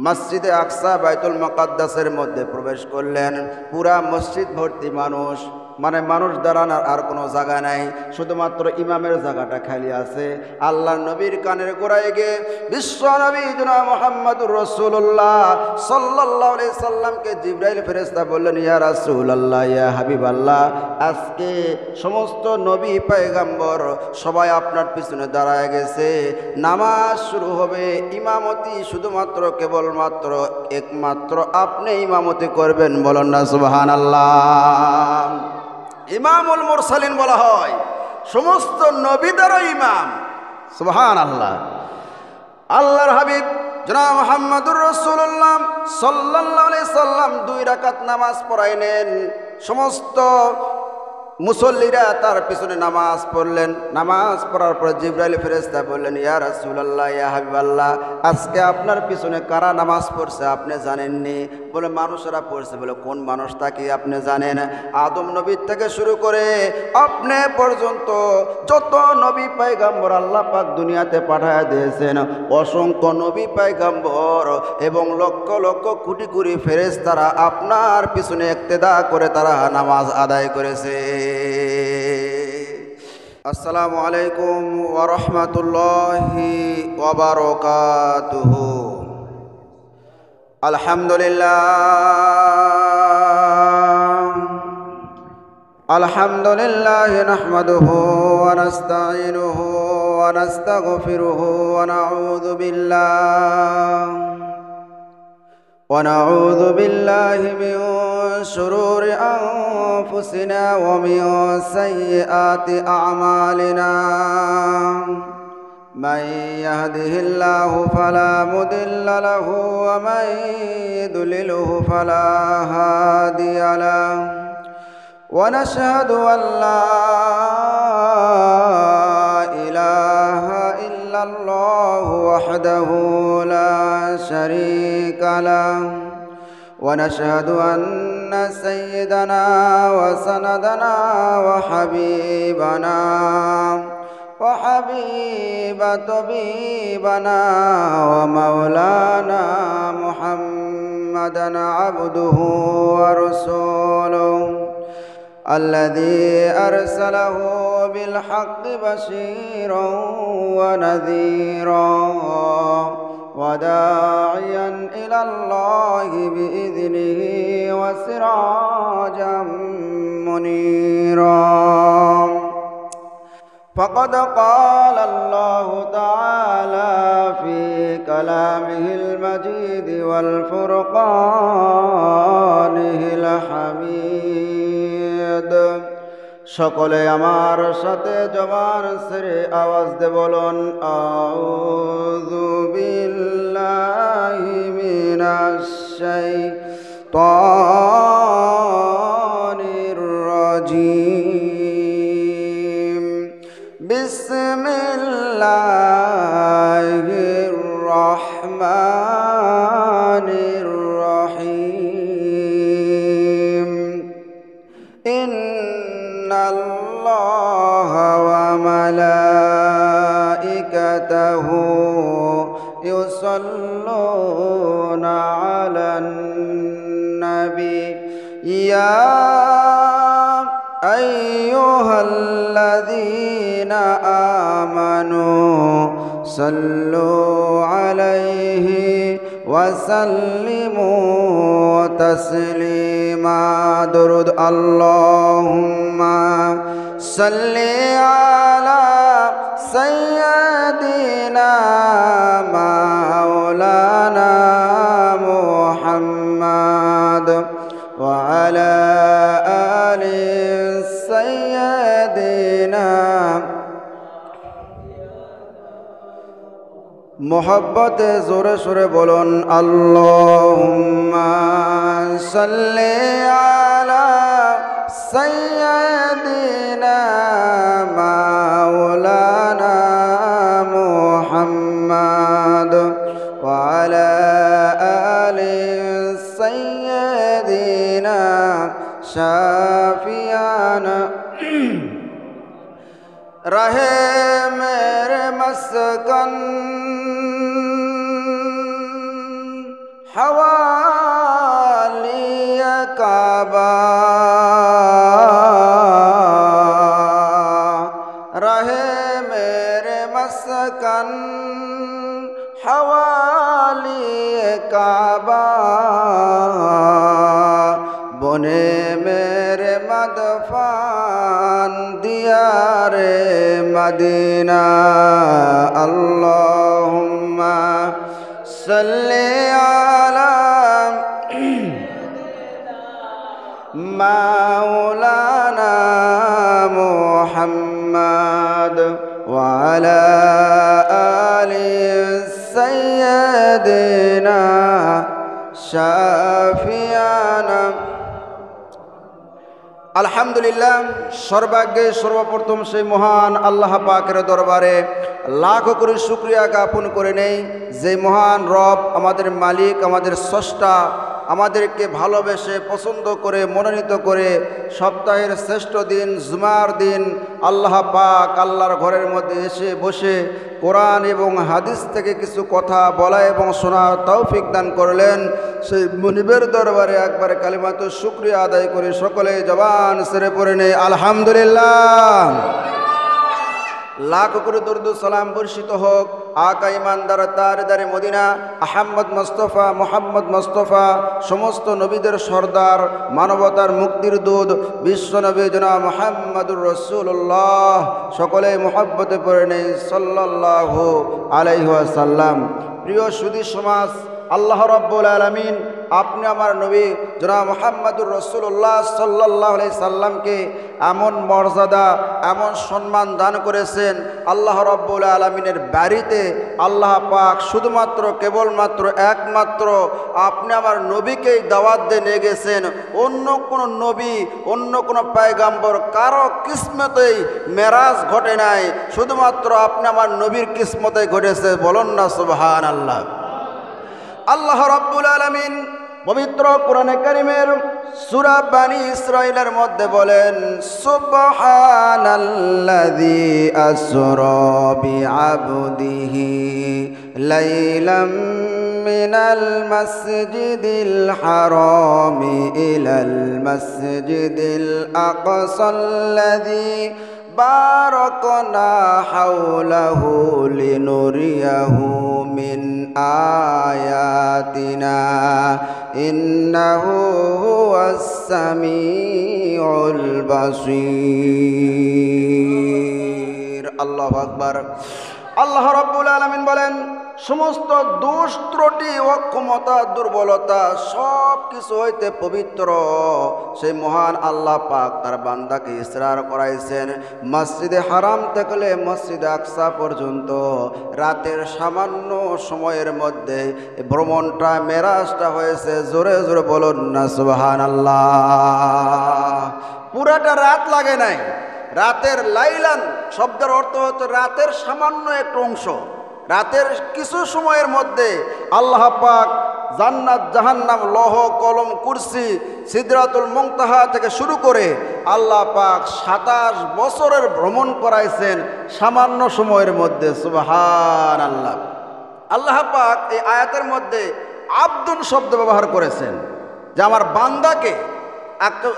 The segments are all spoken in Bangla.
মসজিদে আকসা বাইতুল মুকাদ্দাসের মধ্যে প্রবেশ করলেন। পুরা মসজিদ ভর্তি মানুষ, মানে মানুষ দাঁড়ানোর আর কোনো জায়গা নাই, শুধুমাত্র ইমামের জায়গাটা খালি আছে। আল্লাহর নবীর কানের গোড়ায় গিয়ে বিশ্ব নবী জনাব মুহাম্মদুর রাসূলুল্লাহ সাল্লাল্লাহু আলাইহি সাল্লামকে জিবরাইল ফেরেশতা বললেন, ইয়া রাসূলুল্লাহ, ইয়া হাবিবাল্লাহ, আজকে সমস্ত নবী পয়গম্বর সবাই আপনার পিছনে দাঁড়ায় গেছে, নামাজ শুরু হবে, ইমামতি শুধুমাত্র কেবলমাত্র একমাত্র আপনি ইমামতি করবেন। বলেন না সুবহানাল্লাহ। ইমামুল মুরসালিন বলা হয়, সমস্ত নবীদেরও ইমাম। সুবহানাল্লাহ। আল্লাহর হাবিব জনাব মুহাম্মদুর রাসূলুল্লাহ সাল্লাল্লাহু আলাইহি সাল্লাম 2 রাকাত নামাজ পড়াইলেন। সমস্ত মুসল্লিরা তার পিছনে নামাজ পড়লেন। নামাজ পড়ার পর জিবরাইল ফেরেশতা বললেন, ইয়া রাসূলুল্লাহ, ইয়া হাবিবাল্লাহ, আজকে আপনার পিছনে কারা নামাজ পড়ছে আপনি জানেননি? বলে, মানুষেরা পড়ছে। বলে, কোন মানুষটা কি আপনি জানেন? আদম নবীর থেকে শুরু করে আপনি পর্যন্ত যত নবী পয়গম্বর আল্লাহ পাক দুনিয়াতে পাঠায় দিয়েছেন, অসংখ্য নবী পয়গম্বর এবং লক্ষ লক্ষ কোটি কোটি ফেরেশতারা আপনার পিছনে ইক্তেদা করে তারা নামাজ আদায় করেছে। আসসালামু আলাইকুম ওয়া রাহমাতুল্লাহি ওয়া বারাকাতুহু। আলহামদুলিল্লাহ নাহমাদুহু ওয়া নাস্তাঈনুহু ওয়া নাস্তাগফিরুহু ونعوذ بالله من شرور أنفسنا ومن سيئات أعمالنا. من يهده الله فلا مضل له ومن يضلله فلا هادي له. ونشهد أن لا إله إلا الله وحده لا شريك له. ونشهد أن سيدنا وسندنا وحبيبنا وحبيب طبيبنا ومولانا محمدا عبده ورسوله الذي أرسله بالحق بشيرا ونذيرا وداعيا إلى الله بإذنه وسراجا منيرا. فقد قال الله تعالى في كلامه المجيد والفرقانه الحميد. সকলে আমার সাথে জবান ছেড়ে আওয়াজ দিয়ে বলুন, আউযু বিল্লাহি মিনাশ শাইতানির রাজীম. বিসমিল্লাহির রহমানির রহিম. ইন্নাল্লাহা ওয়া মালাইকাতাহু ইউসাল্লুনা আলান নবী ইয়া আইয়ুহাল্লাযীনা আমানু সাল্লু আলাইহি ওয়া সাল্লিমু তাসলিমা. দুরুদ. আল্লাহুম্মা সাল্লি আলা সাইয়্যিদিনা মাওলানা মুহাম্মদ ওয়া আলা আলি সাইয়্যিদিনা. মোহব্বতে জোরে সোরে বলুন, আল্লাহুম্মা সাল্লি আলা সাইয়্যিদিনা মাওলানা মুহাম্মদ ওয়া আলা আলি সাইয়্যিদিনা শাফিয়ানা. रहे मेरे मस्कन حوالي كعبہ رہے میرے مسکن حوالی کعبہ بنے میرے مدفن دیار مدینہ اللہم صلی علی مولانا محمد وعلى آل سيدنا شافعنا আলহামদুলিল্লাহ। সর্বাগ্যে সর্বপ্রথম সেই মহান আল্লাহ পাকের দরবারে লাখো করে শুকরিয়া জ্ঞাপন করে নেই, যে মহান রব, আমাদের মালিক, আমাদের স্রষ্টা, আমাদেরকে ভালোবেসে পছন্দ করে মনোনীত করে সপ্তাহের শ্রেষ্ঠ দিন জুমার দিন আল্লাহ পাক আল্লাহর ঘরের মধ্যে এসে বসে কোরআন এবং হাদিস থেকে কিছু কথা বলা এবং শোনার তৌফিক দান করলেন। সেই মুনিবের দরবারে একবার কালিমাত শুকরিয়া আদায় করে সকলে জবান সেরে পড়ে নেই আলহামদুলিল্লাহ। লাখ করে দরুদ সালাম বর্ষিত হোক আকা ইমানদার তারদারে মদিনা আহমদ মুস্তফা মোহাম্মদ মুস্তফা, সমস্ত নবীদের সর্দার, মানবতার মুক্তির দুধ বিশ্বনবী জনাব মুহাম্মদুর রাসূলুল্লাহ। সকলে মুহাব্বতে পড়ে নেই সাল্লাল্লাহু আলাইহি ওয়াসাল্লাম। প্রিয় সুধী সমাজ, আল্লাহ রাব্বুল আলামিন আপনি আমার নবী জনাব মুহাম্মদুর রাসূলুল্লাহ সাল্লাল্লাহু আলাইহি সাল্লামকে এমন মর্যাদা, এমন সম্মান দান করেছেন। আল্লাহ রাব্বুল আলামিনের বাড়িতে আল্লাহ পাক শুধুমাত্র কেবলমাত্র একমাত্র আপনি আমার নবীকেই দাওয়াত দিয়ে নিয়ে গেছেন। অন্য কোনো নবী, অন্য কোনো পয়গাম্বর কারো কিসমতেই মেরাজ ঘটে নাই, শুধুমাত্র আপনি আমার নবীর কিসমতেই ঘটেছে। বলুন না সুবহানাল্লাহ। আল্লাহ রাব্বুল আলামিন পবিত্র কোরআনে কারীমের সূরা বানী ইসরাঈলের মধ্যে বলেন, সুবহানাল্লাযী আসরা বিআবদিহি লাইলাম মিনাল মাসজিদিল হারামি ইলাল মাসজিদিল আকসাল্লাযী বারাকনা হাওলাহু লিনুরিয়াহু মিন আয়াতিনা ইন্নাহু হুয়াস সামিউল বাসীর। আল্লাহু আকবার। আল্লাহ রাব্বুল আলামিন বলেন, সমস্ত দোষ ত্রুটি অক্ষমতা দুর্বলতা সব কিছু হইতে পবিত্র সেই মহান আল্লাহ পাক তার বান্দাকে ইসরার করাইছেন মসজিদে হারাম থেকে মসজিদে আকসা পর্যন্ত রাতের সামান্য সময়ের মধ্যে ভ্রমণটা মেরাজটা হয়েছে। জোরে জোরে বলুন না সুবহানাল্লাহ। পুরাটা রাত লাগে নাই। রাতের লাইলান শব্দের অর্থ হচ্ছে রাতের সামান্য একটু অংশ। রাতের কিছু সময়ের মধ্যে আল্লাহ পাক জান্নাত জাহান্নাম লৌহ কলম কুরসি সিদরাতুল মুনতাহা থেকে শুরু করে আল্লাহ পাক 27 বছরের ভ্রমণ করাইছেন সামান্য সময়ের মধ্যে। সুবহানাল্লাহ। আল্লাহ পাক এই আয়াতের মধ্যে আব্দুন শব্দ ব্যবহার করেছেন, যে আমার বান্দাকে,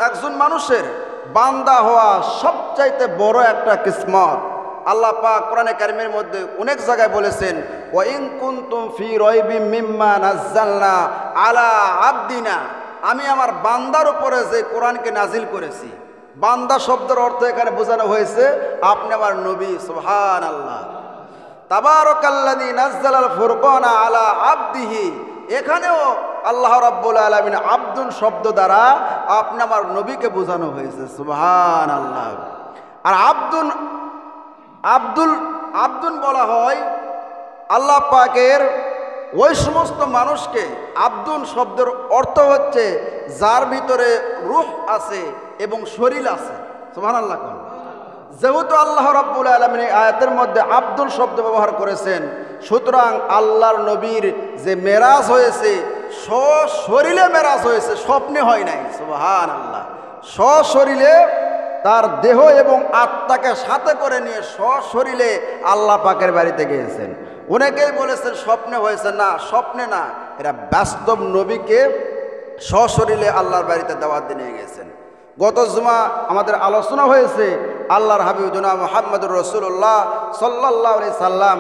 একজন মানুষের বান্দা হওয়া সবচাইতে বড় একটা কিসমত। আল্লাহ পাক কোরআনে কারীমের মধ্যে অনেক জায়গায় বলেছেন, ওয়া ইন কুনতুম ফি রাইবিম মিম্মা নাযালনা আলা আবদিনা, আমি আমার বান্দার উপরে যে কোরআনকে নাজিল করেছি। বান্দা শব্দের অর্থ এখানে বোঝানো হয়েছে আপনি আমার নবী। সুবহানাল্লাহ। তাবারাকাল্লাযী নাযালাল ফুরকানা আলা আবদিহি, এখানেও আল্লাহ রাব্বুল আলামিন আব্দুন শব্দ দ্বারা আপনি আমার নবীকে বোঝানো হয়েছে। সুবহানাল্লাহ। আর আব্দুন বলা হয় আল্লাহ পাকের ওই সমস্ত মানুষকে। আব্দুন শব্দের অর্থ হচ্ছে যার ভিতরে রূহ আছে এবং শরীর আছে। সুবহানাল্লাহ। যেহেতু আল্লাহ রাব্বুল আলামিন আয়াতের মধ্যে আব্দুল শব্দ ব্যবহার করেছেন, সুতরাং আল্লাহর নবীর যে মেরাজ হয়েছে সশরীরে মেরাজ হয়েছে, স্বপ্নে হয় নাই। সুবহানাল্লাহ। সশরীরে তার দেহ এবং আত্মাকে সাথে করে নিয়ে সশরীরে আল্লাহ পাকের বাড়িতে গিয়েছেন। অনেকেই বলেছেন স্বপ্নে হয়েছে, না স্বপ্নে না, এরা বাস্তব নবীকে সশরীরে আল্লাহর বাড়িতে দাওয়াত দিয়ে নিয়ে গেছেন। গত জুমা আমাদের আলোচনা হয়েছে আল্লাহর হাবিব জনাব মুহাম্মদুর রাসূলুল্লাহ সাল্লাল্লাহু আলাইহি সাল্লাম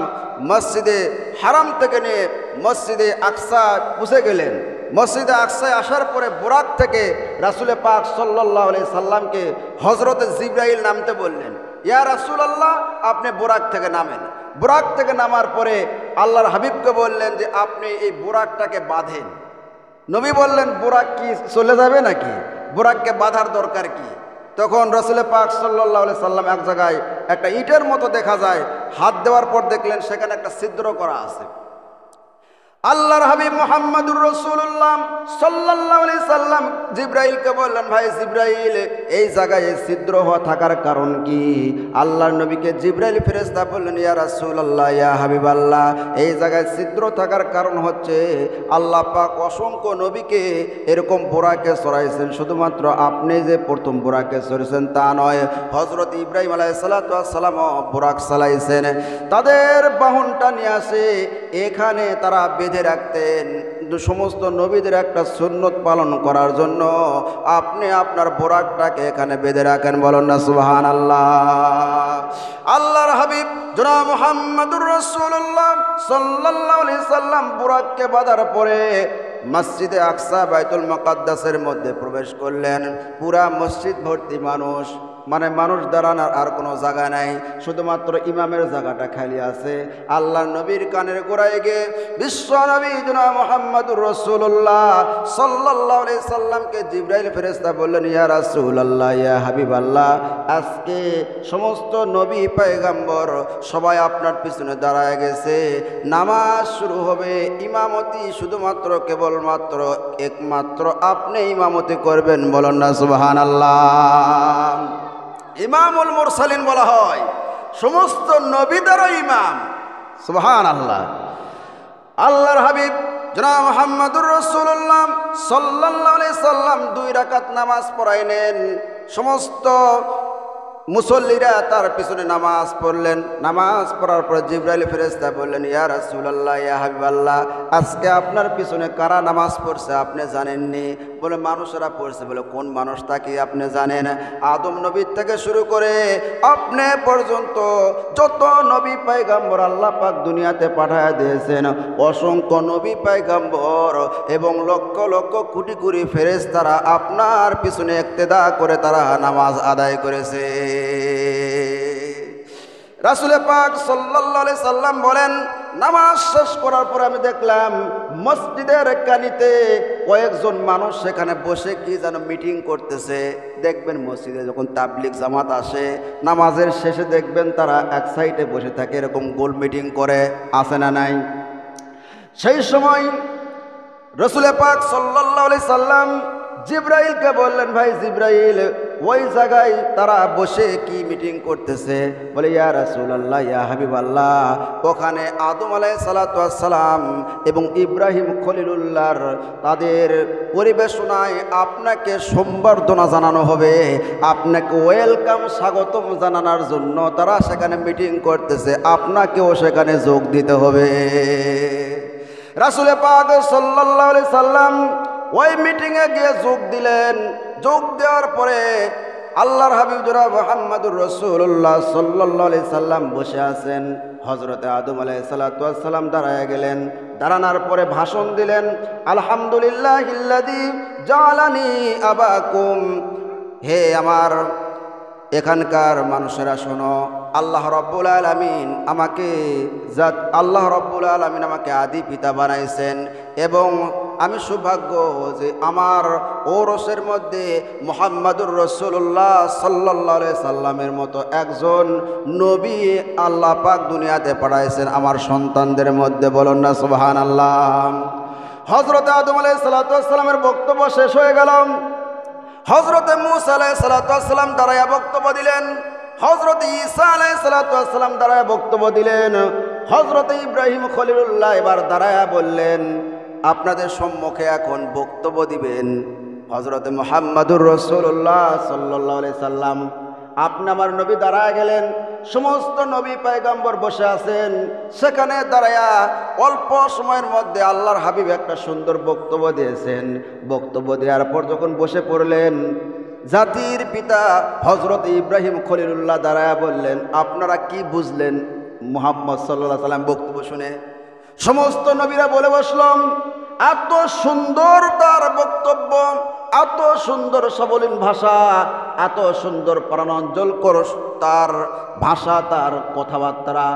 মসজিদে হারাম থেকে নিয়ে মসজিদে আকসা পৌঁছে গেলেন। মসজিদে আকসায় আসার পরে বুরাক থেকে রাসূল পাক সাল্লাল্লাহু আলাইহি সাল্লামকে হযরতে জিবরাইল নামতে বললেন, ইয়া রাসূলুল্লাহ আপনি বুরাক থেকে নামেন। বুরাক থেকে নামার পরে আল্লাহর হাবিবকে বললেন যে আপনি এই বুরাকটাকে বাঁধেন। নবী বললেন বুরাক কি চলে যাবে নাকি, বুরাককে বাঁধার দরকার কি? তখন রাসূল পাক সাল্লাল্লাহু আলাইহি সাল্লাম এক জায়গায় একটা ইটের মতো দেখা যায়, হাত দেওয়ার পর দেখলেন সেখানে একটা ছিদ্র করা আছে। আল্লাহর হাবিব মুহাম্মদুর রাসূলুল্লাহ সাল্লাল্লাহু আলাইহি সাল্লাম জিবরাইলকে বললেন, ভাই জিবরাইল এই জায়গায় ছিদ্র হওয়া থাকার কারণ কি? আল্লাহর নবীকে জিবরাইল ফেরেশতা বললেন, ইয়া রাসূলুল্লাহ ইয়া হাবিবাল্লাহ এই জায়গায় ছিদ্র থাকার কারণ হচ্ছে আল্লাহ পাক অসংখ্য নবীকে এরকম বুরাকে চড়াইছেন, শুধুমাত্র আপনি যে প্রথম বুরাকে চড়েছেন তা নয়, হযরত ইব্রাহিম আলাইহিস সালাতু ওয়াস সালাম বুরাক চালাইছেন। তাদের বাহনটা নিয়ে আসে এখানে তারা বেঁধে রাখতেন। সমস্ত নবীদের একটা সুন্নত পালন করার জন্য আপনি আপনার বুরাকটাকে এখানে বেঁধে রাখেন, বলেন না সুবহানাল্লাহ। আল্লাহর হাবিব জনাব মুহাম্মদুর রাসূলুল্লাহ সাল্লাল্লাহু আলাইহি সাল্লাম বুরাককে বাঁধার পরে মসজিদে আকসা বাইতুল মুকাদ্দাসের মধ্যে প্রবেশ করলেন। পুরা মসজিদ ভর্তি মানুষ, মানে মানুষ দাঁড়ানোর আর কোনো জায়গা নাই, শুধুমাত্র ইমামের জায়গাটা খালি আছে। আল্লাহ নবীর কানের গোড়ায় গিয়ে বিশ্ব নবী জনাব মুহাম্মদুর রাসূলুল্লাহ সাল্লাল্লাহু আলাইহি সাল্লামকে জিবরাইল ফেরেশতা বললেন, ইয়া রাসূলুল্লাহ ইয়া হাবিবাল্লাহ আজকে সমস্ত নবী পয়গম্বর সবাই আপনার পিছনে দাঁড়ায় গেছে, নামাজ শুরু হবে, ইমামতি শুধুমাত্র কেবলমাত্র একমাত্র আপনি ইমামতি করবেন, বলেন না সুবহানাল্লাহ। ইমামুল মুরসালিন বলা হয়, সমস্ত নবীদেরও ইমাম, সুবহানাল্লাহ। আল্লাহর হাবিব জনাব মুহাম্মদুর রাসূলুল্লাহ সাল্লাল্লাহু আলাইহি সাল্লাম 2 রাকাত নামাজ পড়াইলেন। সমস্ত মুসল্লিরা তার পিছনে নামাজ পড়লেন। নামাজ পড়ার পরে জিবরাইল ফেরেশতা বললেন, ইয়া রাসূলুল্লাহ ইয়া হাবিবাল্লাহ আজকে আপনার পিছনে কারা নামাজ পড়ছে আপনি জানেননি? বলে মানুষেরা পড়ছে। বলে কোন মানুষটা কি আপনি জানেন? আদম নবীর থেকে শুরু করে আপনি পর্যন্ত যত নবী পয়গম্বর আল্লাহ পাক দুনিয়াতে পাঠায় দিয়েছেন, অসংখ্য নবী পয়গম্বর এবং লক্ষ লক্ষ কোটি কোটি ফেরেশতারা আপনার পিছনে ইক্তেদা করে তারা নামাজ আদায় করেছে। রাসূল পাক সাল্লাল্লাহু আলাইহি সাল্লাম বলেন, নামাজ শেষ করার পর আমি দেখলাম মসজিদের কানিতে কয়েকজন মানুষ সেখানে বসে কি যেন মিটিং করতেছে। দেখবেন মসজিদে যখন তাবলিগ জামাত আসে নামাজের শেষে দেখবেন তারা এক সাইডে বসে থাকে, এরকম গোল মিটিং করে, আছে না নাই? সেই সময় রাসূল পাক সাল্লাল্লাহু আলাইহি সাল্লাম জিবরাইলকে বললেন, ভাই জিবরাইল ওই জায়গায় তারা বসে কি মিটিং করতেছে? বলে, ইয়া রাসূলুল্লাহ ইয়া হাবিবাল্লাহ ওখানে আদম আলাইহিস সালাতু ওয়াস সালাম এবং ইব্রাহিম খলিলুল্লাহর তাদের পরিবেশনায় আপনাকে সম্বর্ধনা জানানো হবে, আপনাকে ওয়েলকাম স্বাগতম জানানোর জন্য তারা সেখানে মিটিং করতেছে, আপনাকেও সেখানে যোগ দিতে হবে। রাসূল পাক সাল্লাল্লাহু আলাইহি সাল্লাম ওই মিটিংয়ে গিয়ে যোগ দিলেন। যোগ দেওয়ার পরে আল্লাহর হাবিব জনাব মুহাম্মদুর রাসূলুল্লাহ সাল্লাল্লাহু আলাইহি সাল্লাম বসে আছেন। হযরতে আদম আলাইহিস সালাতু ওয়াস সালাম দাঁড়ায় গেলেন। দাঁড়ানোর পরে ভাষণ দিলেন, আলহামদুলিল্লাহিল্লাযী জাআলানি আবাকুম। হে আমার এখানকার মানুষেরা শোনো, আল্লাহ রাব্বুল আলামিন আমাকে আদি পিতা বানাইছেন এবং আমি সৌভাগ্য যে আমার ঔরসের মধ্যে মুহাম্মদুর রাসূলুল্লাহ সাল্লাল্লাহু আলাইহি সাল্লামের মতো একজন নবী আল্লাহ পাক দুনিয়াতে পাঠাইছেন আমার সন্তানদের মধ্যে, বলুন না সুবহানাল্লাহ। হযরত আদম আলাইহিস সালাতু ওয়াস সালামের বক্তব্য শেষ হয়ে গেল। হযরতে মূসা আলাইহিস সালাতু ওয়াস সালাম দাঁড়ায়া বক্তব্য দিলেন। হযরত ঈসা আলাইহিস সালাতু ওয়াস সালাম দাঁড়ায়া বক্তব্য দিলেন। হযরত ইব্রাহিম খলিলুল্লাহ এবার দাঁড়ায়া বললেন, আপনাদের সম্মুখে এখন বক্তব্য দিবেন হযরতে মুহাম্মদুর রাসূলুল্লাহ সাল্লাল্লাহু আলাইহি সাল্লাম। আপনি আমার নবী দাঁড়ায় গেলেন। সমস্ত নবী পয়গম্বর বসে আছেন। সেখানে দাঁড়ায়া অল্প সময়ের মধ্যে আল্লাহর হাবিব একটা সুন্দর বক্তব্য দিয়েছেন। বক্তব্য দেওয়ার পর যখন বসে পড়লেন, জাতির পিতা হযরত ইব্রাহিম খলিলুল্লাহ দাঁড়ায়া বললেন, আপনারা কি বুঝলেন মুহাম্মদ সাল্লাল্লাহু আলাইহি সাল্লাম বক্তব্য শুনে? সমস্ত নবীরা বলে বসলাম, এত সুন্দর তার বক্তব্য, এত সুন্দর সবলীন ভাষা, এত সুন্দর প্রাণোজ্জ্বল তার ভাষা, তার কথাবার্তা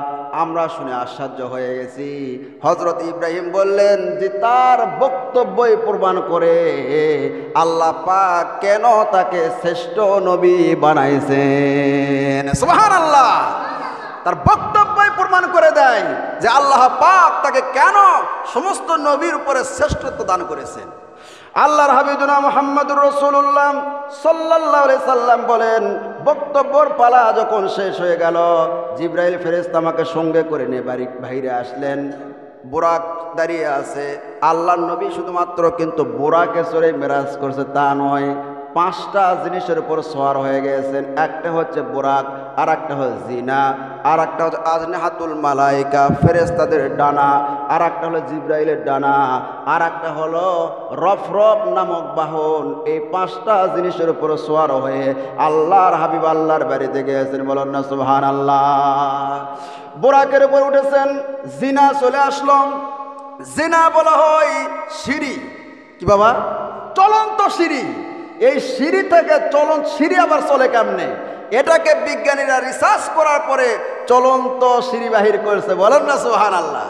আমরা শুনে আশ্চর্য হয়ে গেছি। হযরত ইব্রাহিম বললেন যে তার বক্তব্যই প্রমাণ করে আল্লাহ পাক কেন তাকে শ্রেষ্ঠ নবী বানাইছেন। সুবহানাল্লাহ। তার বক্তব্যই প্রমাণ করে দেয় যে আল্লাহ পাক তাকে কেন সমস্ত নবীর উপরে শ্রেষ্ঠত্ব দান করেছেন। আল্লাহর হাবিব জনাব মুহাম্মদুর রাসূলুল্লাহ সাল্লাল্লাহু আলাইহি সাল্লাম বলেন, বক্তব্যের পালা যখন শেষ হয়ে গেল, জিবরাইল ফেরেশতা আমাকে সঙ্গে করে নিয়ে বাইরে আসলেন। বুরাক দাঁড়িয়ে আছে। আল্লাহর নবী শুধুমাত্র কিন্তু বুরাকে চড়ে মেরাজ করছে তা নয়, 5টা জিনিসের উপর সওয়ার হয়ে গেছেন। একটা হচ্ছে বুরাক, আর একটা হচ্ছে জিনা, আর একটা হচ্ছে আজনিহাতুল মালাইকা ফেরেশতাদের ডানা, আর একটা হলো জিবরাইলের ডানা, আর একটা হলো রফরফ নামক বাহন। এই 5টা জিনিসের উপর সওয়ার হয়ে আল্লাহর হাবিব আল্লাহর বাড়িতে গিয়েছেন। বলেন না সুবহানাল্লাহ। বুরাকের উপর উঠেছেন, জিনা চলে আসলো। জিনা বলা হয় সিঁড়ি। কি বাবা? চলন্ত সিঁড়ি। এই সিঁড়ি থেকে সিঁড়ি আবার চলে কেমনে? এটাকে বিজ্ঞানীরা রিসার্চ করার পরে চলন্ত সিঁড়ি বাহির করেছে। বলেন না সুবহানাল্লাহ।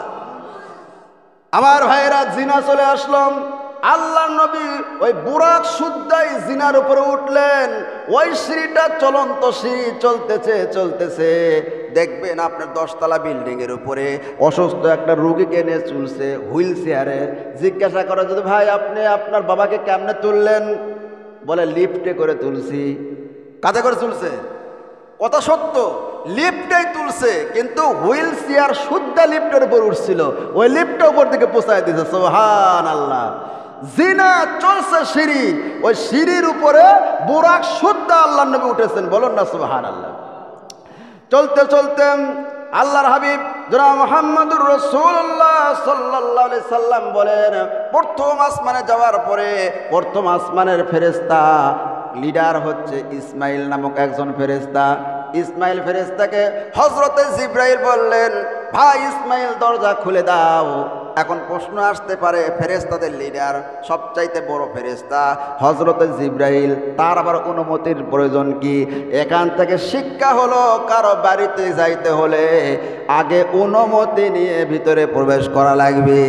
আমার ভাইয়েরা, জিনা চলে আসলাম। আল্লাহর নবী ওই বুরাক সুদ্দাই জিনার উপরে উঠলেন। ওই সিঁড়িটা চলন্ত সিঁড়ি, চলতেছে। দেখবেন আপনার 10তলা বিল্ডিং এর উপরে অসুস্থ একটা রোগীকে নিয়ে চলছে হুইল চেয়ারে। জিজ্ঞাসা করে, যদি ভাই আপনি আপনার বাবাকে কেমনে তুললেন? বলে লিফটে করে তুলছি। কাজে করে তুলছে? কথা সত্য, লিফটেই তুলছে, কিন্তু হুইল চেয়ার সুদ্ধা লিফটের উপর উঠছিল, ওই লিফটের উপর থেকে পৌঁছায় দিয়েছে। সুবহানাল্লাহ। জিনা চলছে সিঁড়ি, ওই সিঁড়ির উপরে বুরাক সুদ্ধা আল্লাহর নবী উঠেছেন। বলুন না সুবহানাল্লাহ। চলতে আল্লাহর হাবিব জনাব মুহাম্মদুর রাসূলুল্লাহ সাল্লাল্লাহু আলাইহি সাল্লাম বলেন, প্রথম আসমানে যাওয়ার পরে প্রথম আসমানের ফেরেশতা লিডার হচ্ছে ইসমাইল নামক একজন ফেরেশতা। ইসমাইল ফেরেশতাকে হযরতে জিবরাইল বললেন, ভাই ইসমাইল দরজা খুলে দাও। এখন প্রশ্ন আসতে পারে, ফেরেশতাদের লিডার সবচাইতে বড় ফেরেশতা হযরতে জিবরাইল, তার আবার অনুমতির প্রয়োজন কি? এখান থেকে শিক্ষা হলো, কারো বাড়িতে যাইতে হলে আগে অনুমতি নিয়ে ভিতরে প্রবেশ করা লাগবে।